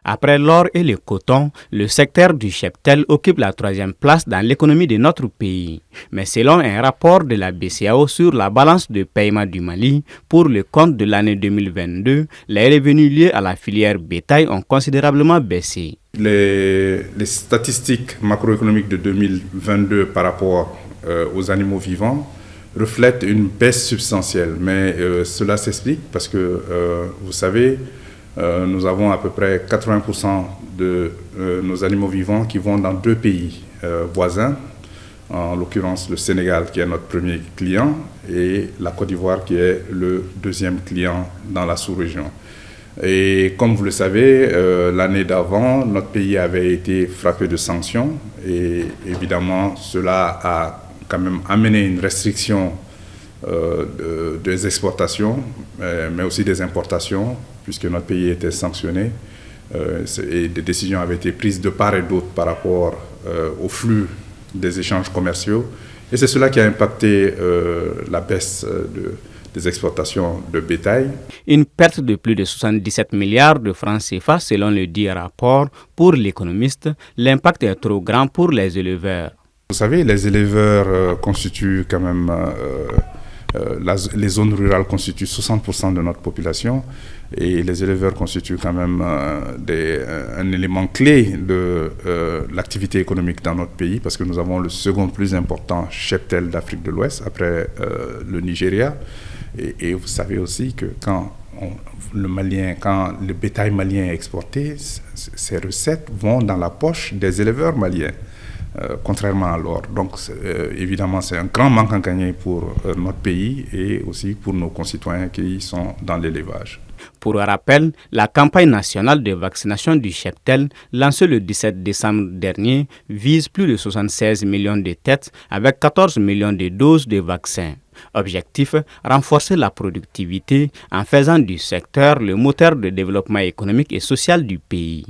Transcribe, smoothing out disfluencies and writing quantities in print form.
Après l'or et le coton, le secteur du cheptel occupe la 3e place dans l'économie de notre pays. Mais selon un rapport de la BCEAO sur la balance de paiement du Mali, pour le compte de l'année 2022, les revenus liés à la filière bétail ont considérablement baissé. Les statistiques macroéconomiques de 2022 par rapport aux animaux vivants reflètent une baisse substantielle. Mais cela s'explique parce que, vous savez, nous avons à peu près 80% de nos animaux vivants qui vont dans 2 pays voisins, en l'occurrence le Sénégal qui est notre premier client et la Côte d'Ivoire qui est le 2e client dans la sous-région. Et comme vous le savez, l'année d'avant, notre pays avait été frappé de sanctions et évidemment cela a quand même amené une restriction des exportations, mais aussi des importations, puisque notre pays était sanctionné et des décisions avaient été prises de part et d'autre par rapport au flux des échanges commerciaux. Et c'est cela qui a impacté la baisse des exportations de bétail. Une perte de plus de 77 milliards de francs CFA selon le dit rapport. Pour l'économiste, l'impact est trop grand pour les éleveurs. Vous savez, les éleveurs constituent quand même... les zones rurales constituent 60% de notre population et les éleveurs constituent quand même un élément clé de l'activité économique dans notre pays parce que nous avons le second plus important cheptel d'Afrique de l'Ouest après le Nigeria. Et vous savez aussi que quand le bétail malien est exporté, ces recettes vont dans la poche des éleveurs maliens. Contrairement à l'or. Donc, évidemment, c'est un grand manque à gagner pour notre pays et aussi pour nos concitoyens qui sont dans l'élevage. Pour rappel, la campagne nationale de vaccination du cheptel, lancée le 17 décembre dernier, vise plus de 76 millions de têtes avec 14 millions de doses de vaccins. Objectif, renforcer la productivité en faisant du secteur le moteur de développement économique et social du pays.